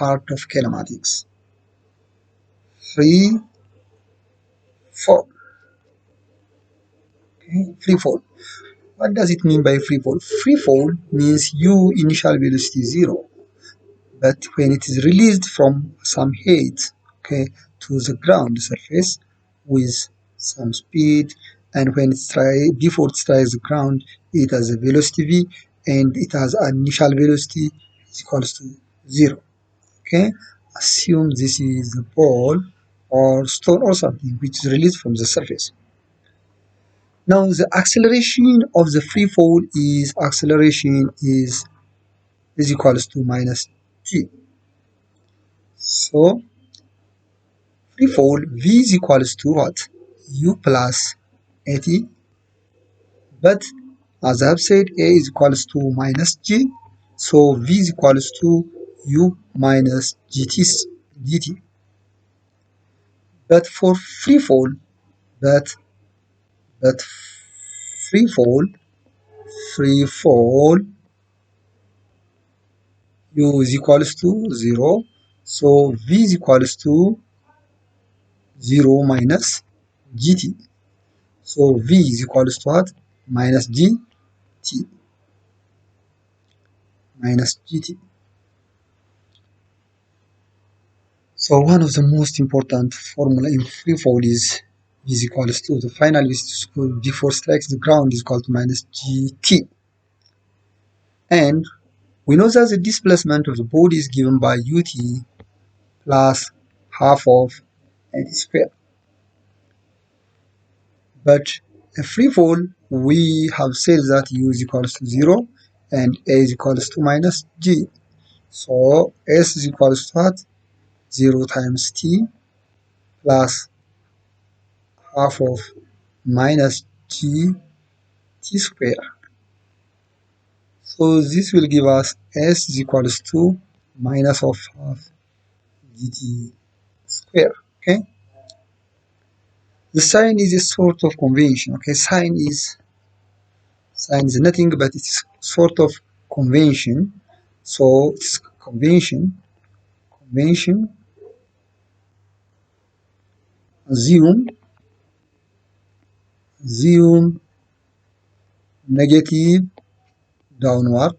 part of kinematics. Free fall. Okay? Free fall. What does it mean by free fall? Free fall means u initial velocity 0, but when it is released from some height, okay, to the ground surface with some speed, and when before it strikes the ground, it has a velocity v, and it has an initial velocity is equals to 0. Okay, assume this is the ball or stone or something which is released from the surface. Now the acceleration of the free fall is equals to minus g. So free fall v is equals to what? U plus at, but as I've said, a is equals to minus g, so v is equals to u minus dt. But for free fall, but but free fall u is equals to 0, so v is equals to 0 minus gt. So v is equals to what? Minus gt. So one of the most important formula in free fall is v is equals to the final velocity before strikes the ground is equal to minus gt. And we know that the displacement of the body is given by ut plus half of at square. But a free fall, we have said that u is equals to 0 and a is equals to minus g. So s is equals to what? 0 times t plus half of minus g t square. So this will give us s is equals to minus of half dt square. Okay. The sign is a sort of convention. Okay, sign is nothing but it's sort of convention. So it's convention assume negative downward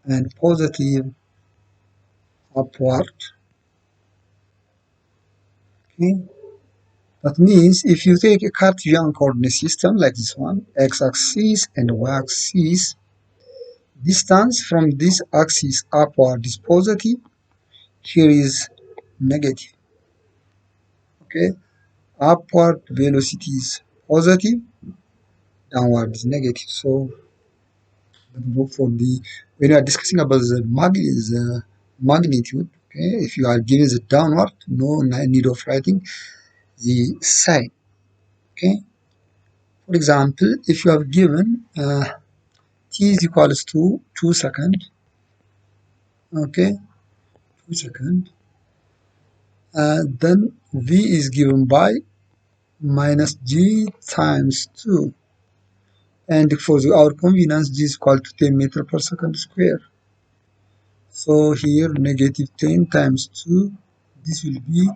and positive upward. Okay, that means if you take a Cartesian coordinate system like this one, x-axis and y-axis, distance from this axis upward is positive, here is negative. Okay, upward velocity is positive, downward is negative. So for the when you are discussing about the magnitude, okay, if you are given the downward, no need of writing the sign. Okay, for example, if you have given t is equals to 2 seconds, okay, 2 seconds, then v is given by minus g times 2, and for our convenience g is equal to 10 meters per second square. So here negative 10 times 2, this will be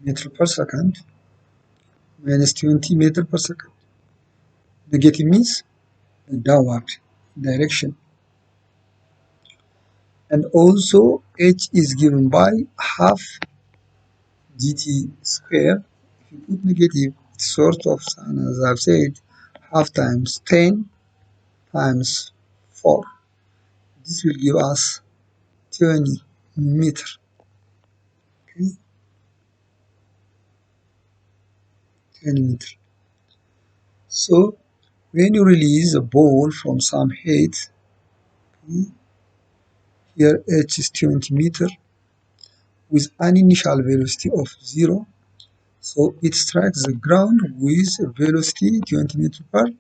meter per second minus 20 meter per second. Negative means the downward direction. And also h is given by half gt square. If you put negative, it's sort of sign, as I've said, half times 10 times 4. This will give us 20 meter. Okay, 20 meter. So when you release a ball from some height, okay, here h is 20 meter with an initial velocity of 0, so it strikes the ground with a velocity 20 meters per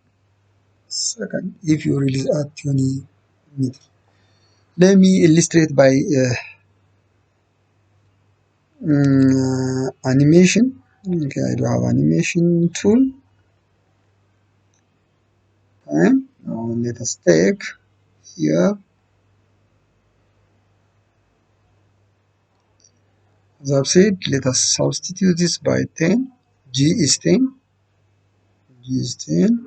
second if you release at 20 meters. Let me illustrate by animation. Okay, I do have animation tool. let us take here, as I've said, let us substitute this by 10. G is 10. G is 10.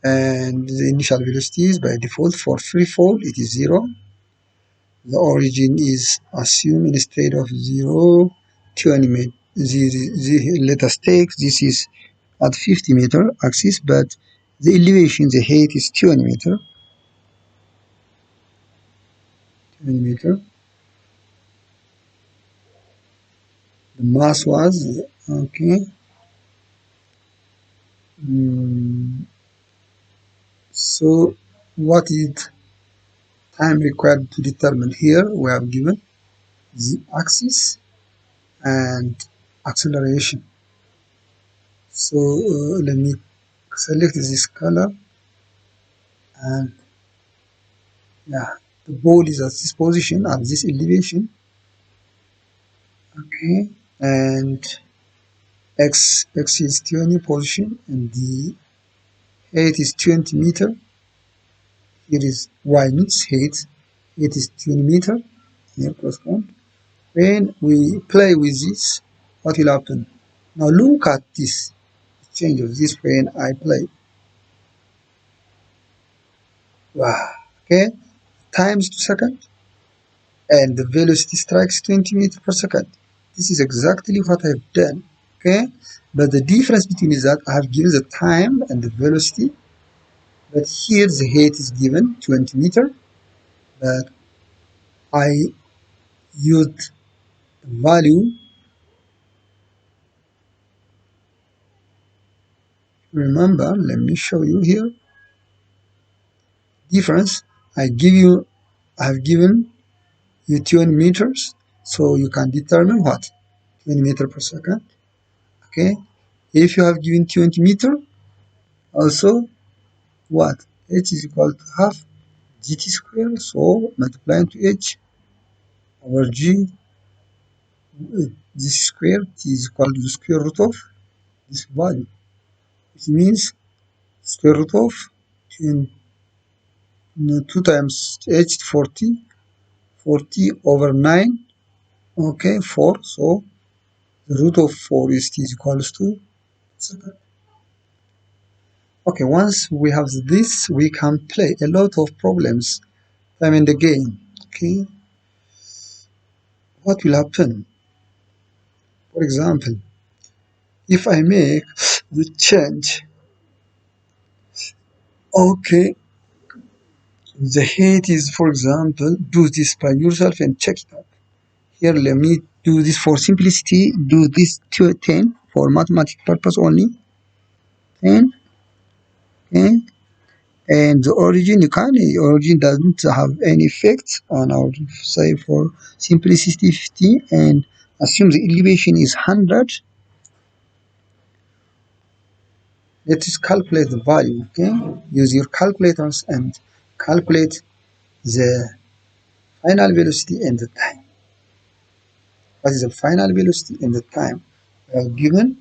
And the initial velocity is by default for free fall, it is 0. The origin is assumed instead of 0, 20 meters. Let us take this is at 50-meter axis, but the elevation, the height is 20 meter. 20 meter. The mass was okay. So what is time required to determine? Here we have given the axis and acceleration. So let me select this color, and yeah, the ball is at this position, at this elevation. Okay, and x is 20 position, and the height is 20 meter. Here is y means height. It is 20 meter. Here correspond. When we play with this, what will happen? Now look at this change of this when I play. Wow. Okay, times 2 seconds, and the velocity strikes 20 meters per second. This is exactly what I've done. Okay, but the difference between is that I have given the time and the velocity, but here the height is given 20 meter, but I used the value. Remember, let me show you here difference. I have given you 20 meters, so you can determine what 20 meter per second. Okay, if you have given 20 meter, also what h is equal to half gt square, so multiplying to h over g, this square t is equal to the square root of this value. It means square root of 2 times h 40 over 9. Okay, 4, so the root of 4 is t is equals to second. Okay, once we have this, we can play a lot of problems time and again. Okay, what will happen? For example, if I make the change, okay, the height is, for example, do this by yourself and check it out. Here, let me do this for simplicity, do this to 10 for mathematical purpose only. 10, 10, and the origin, the origin doesn't have any effect on our, say, for simplicity 50, and assume the elevation is 100. Let us calculate the value. Okay, use your calculators and calculate the final velocity and the time. What is the final velocity and the time? Given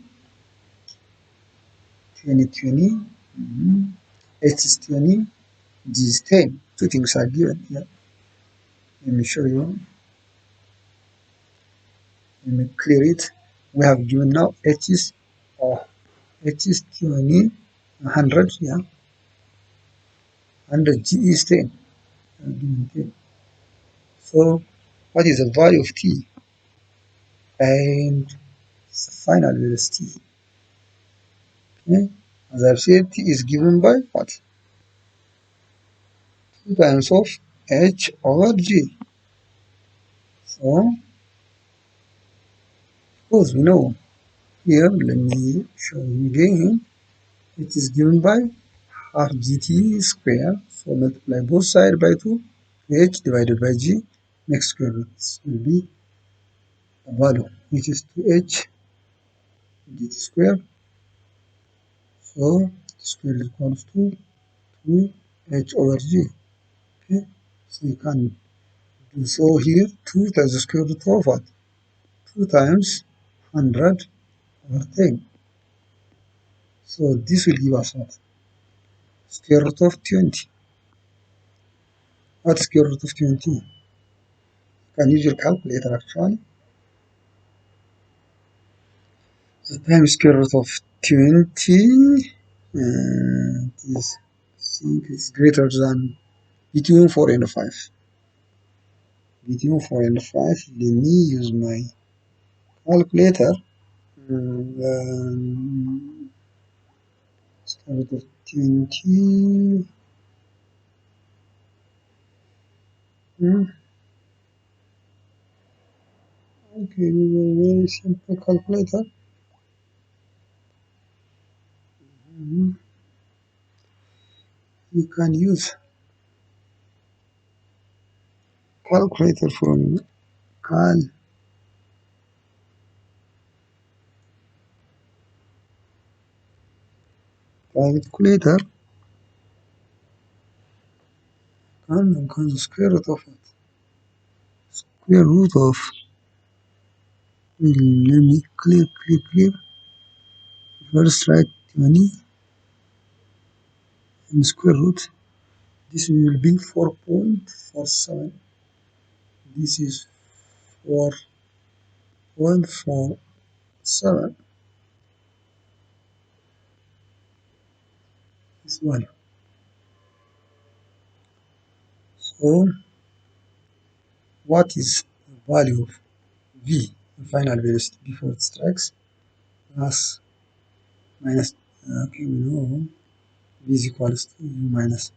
2020, h is 20, g is 10. Two things are given here. Let me show you. Let me clear it. We have given now h is 20, 100, yeah, 100, g is 10. So, what is the value of t? And the final velocity. Okay? As I've said, t is given by what? 2 times of h over g. So, of course, we know here, let me show you again, it is given by half gt square. So, multiply both sides by 2, h divided by g, next square root. This will be a value which is 2h gt square. So, square is equals to 2h over g. Okay, so you can do so here. 2 times the square root of what? 2 times 100 over 10. So this will give us what? Square root of 20. What is square root of 20? You can use your calculator actually. The time square root of 20 is, I think is greater than between 4 and 5. Between 4 and 5, let me use my calculator. Square root of 20. Okay, we will very simple calculator. You can use calculator from calculator and square root of it. Square root of, let me clear. First write 20 and square root. This will be 4.47. This is 4.47. This one. So what is the value of V, the final velocity before it strikes? Plus minus, okay, we know V is equals to U minus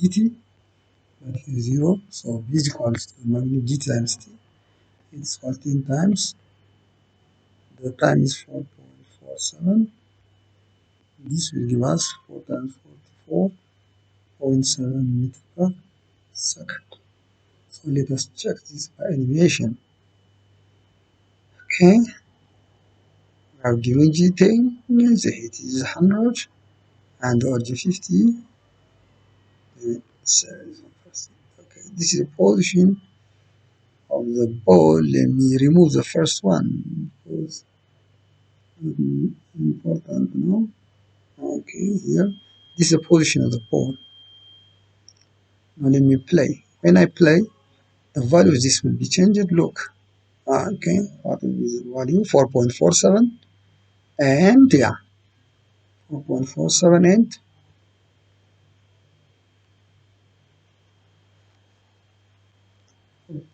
dt, that is 0. So V is equals to magnitude dt times t. It's equal to 10 times. The time is 4.47. This will give us 4 times 44.7 meters per second. So let us check this by animation. Okay, we have given G10, the heat is 100, and the RG 50. Okay, this is the position of the ball. Let me remove the first one because it's important, no? Okay, here. This is the position of the ball. Now let me play. When I play, the value of this will be changed. Look. Okay, what is the value? 4.47 and yeah, 4.47 and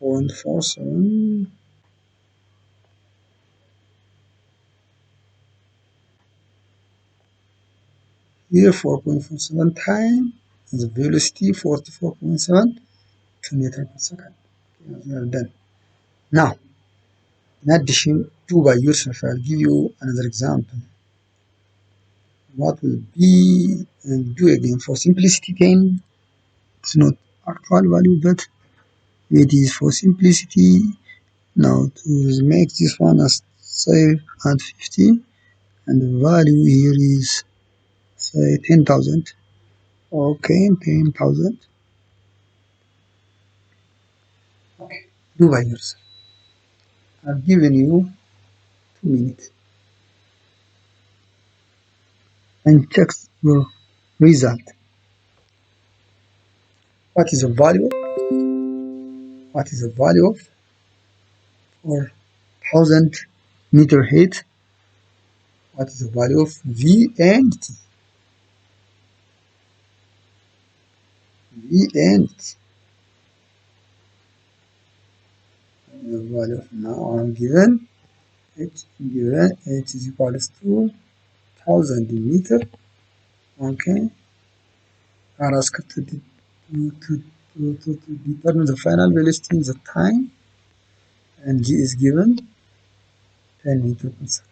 4.47. Here 4.47 time the velocity 44.7 kilometer per second. Okay, we are done. Now, in addition, do by yourself. I'll give you another example. What will be and do again for simplicity 10. It's not actual value, but it is for simplicity. Now to make this one as say at 50, and the value here is say 10,000. Okay, 10,000. Okay, do by yourself. I've given you 2 minutes and check your result. What is the value? What is the value of 4,000 meter height? What is the value of V and T? V and T. The value of now I'm given it is equals to 1,000 meter. Okay, are asked to determine the final velocity in the time, and G is given 10 meters per second.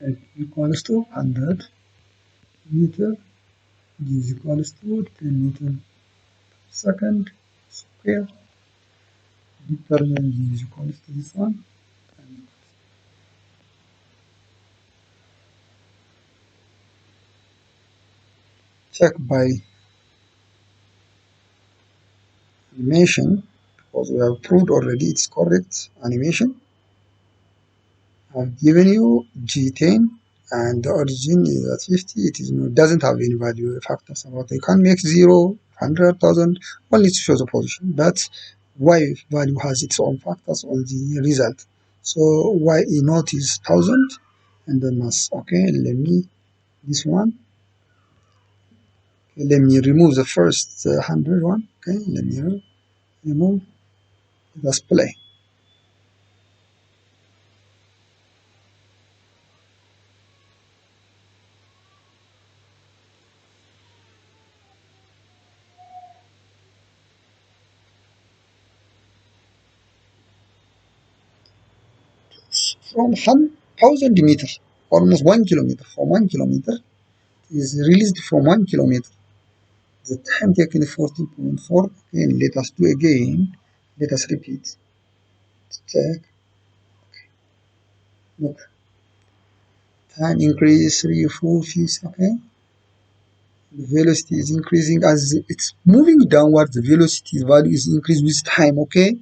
It equals to 100 meter. G is equals to 10 meters per second square. Determine G is equals to this one. Check by animation because we have proved already it's correct animation. I've given you G10 and the origin is at 50. It is doesn't have any value factors about it. You can make 0, 100,000, only to show the position. But Y value has its own factors on the result. So Y E naught is 1000 and the mass. Okay, let me this one. Okay, let me remove the first 100 one. Okay, let me remove. Let's play. From 1,000 meters, almost 1 kilometer. From 1 kilometer is released from 1 kilometer. The time taken is 14.4. Again, let us do again. Let us repeat. Check. Look. Time increase 3, 4, 5. Okay. The velocity is increasing as it's moving downward. The velocity value is increased with time. Okay.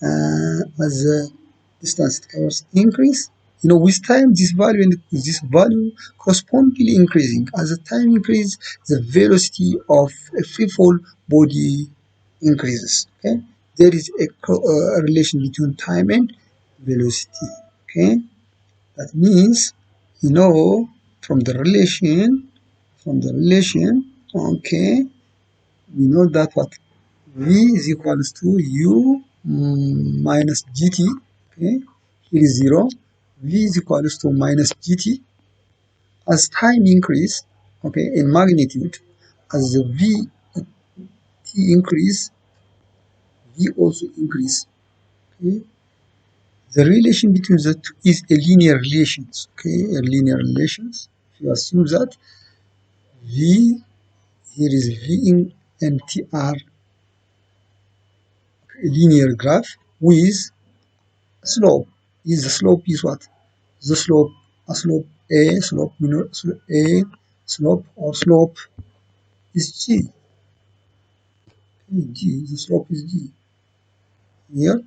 As the distance it covers increase, with time this value and this value correspondingly increasing. As the time increases, the velocity of a free fall body increases. Okay, there is a relation between time and velocity. Okay, that means from the relation, okay, we know that what v is equals to u minus gt. Okay, here is 0. V is equals to minus gt. As time increase, okay, in magnitude, as the v t increase, v also increase. Okay, the relation between the two is a linear relations. Okay, a linear relations. If you assume that v here is v in and t are a linear graph with slope. Is the slope is what? The slope, a slope A, slope A, slope or slope is G. G, the slope is G. Here,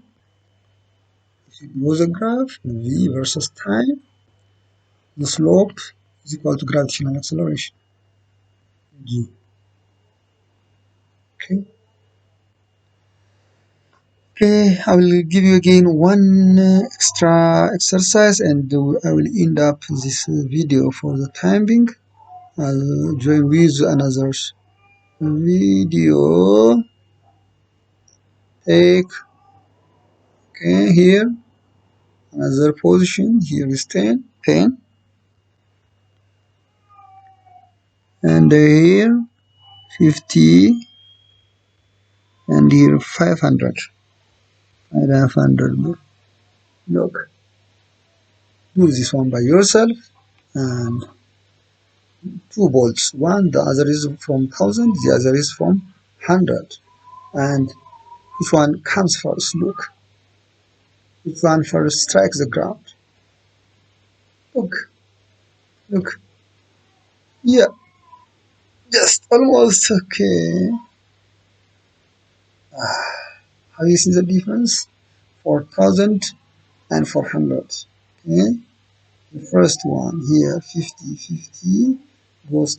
if you draw the graph, V versus time, the slope is equal to gravitational acceleration, G. Okay. Okay, I will give you again one extra exercise and I will end up this video for the time being. I'll join with another video. Take, okay, here another position, here is 10, and here 50, and here 500. Look, do this one by yourself, and 2 bolts, one the other is from 1000, the other is from 100, and which one comes first? Look, which one first strikes the ground? Look, yeah, just almost. Okay, have you seen the difference? 4000 and 400. Okay, the first one here 50 50 goes